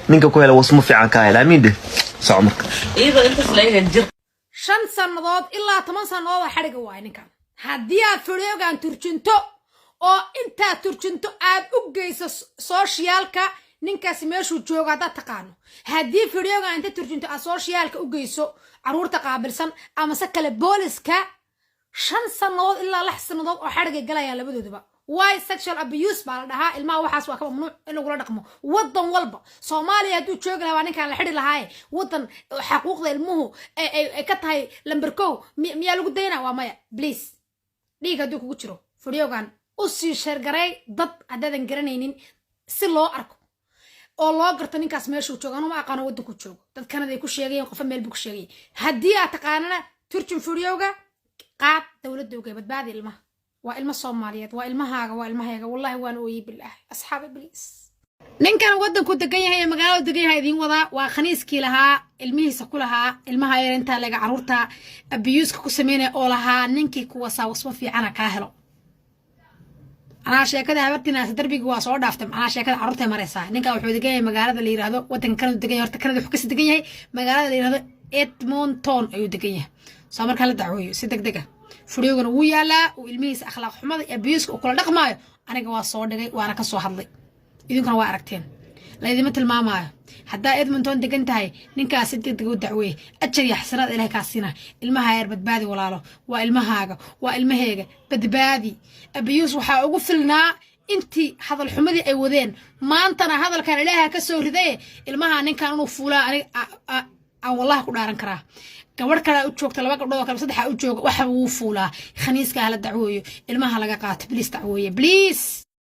ninka ku hela wasmo fiican ka hela amiin soo marka iyada inta isleeyahay jir 5 sanadood ilaa 10 sanadood xariga waa ninkan haddii aad fadhiyoogan turjunto oo inta turjunto aad u geyso socialka ninkaas meeshuu jooga dad taqaano haddii fadhiyoogan inta turjunto aad socialka u geyso caruurta qaabilsan ama se kale booliska 5 sanadood ilaa 6 sanadood oo xariga galaya labadooduba why sexual abuse baa la dhahaa ilmaha waxaas waa ka mamnuuc in lagu la dhaqmo wadan walba Soomaaliya haduu joogi lahaa ninkan la xiri lahaa wadan xuquuqda ilmuhu ay ka tahay lambar 1 miyaa lagu daynaa waa maya please dhiig haduu kugu jiro fadhiyoogan u sii sheergaray dad hadaadan garanaynin si loo arko oo loo garto ninkaas meeshuu joogo anuma aqaano wadanku joogo dad kanada ay ku sheegayeen qof meel buu ku sheegay haddii aad taqaanana turjun fadhiyooga qaad dawladda uga badbaadi ilmaha وإلما صوماليات وإلما هاga وإلما هاga والله وأنا أوي بالله أصحاب إبليس نكان ودن كنت جاية هي مقالة دقيقة هذين وضع وخنيسكي لها المهيس كلها المها يرنتها لقى عرورتها أبيوسك كسمينة أولها ننكي كوسا وصفي أنا كاهلو أنا عشان كده هبرتي ناس دربي جوا صور دافتم أنا عشان كده عرورتها مرسا نكان وحود جاية مقالة اللي يرادو ودن كانوا دقيقة هرتكنوا حكس دقيقة هي مقالة اللي يرادو إدمونتون أيو دقيقة سامر كلا دعوي سيدك دقيقة furiyogan uu yaala oo ilmihiisa akhlaaq xumada iyo abiyuska oo kala dhaqmaayo aniga waa soo dhigay waana ka soo hadlay idinkuna waa aragteen la idima tilmaamaayo haddaa Edmonton degan tahay ninkaas degdeg u dacweey ajar iyo xasanaad ilaahay ka siina ilmaha yar badbaadi walaalo waa ilmahaaga waa ilmaheega badbaadi abiyus waxa ugu filnaa intii hadal xumadii ay wadeen maantana hadalkan ilaahay ka soo riday ilmaha ninkan inuu fuulaa aniga wallahi ku dhaaran karaa gabadh kale u joogta laba gabdhood kale saddex u jooga waxa uu fuulaa khaniiska hala dacwooyo ilmaha laga qaato please dacwooyo please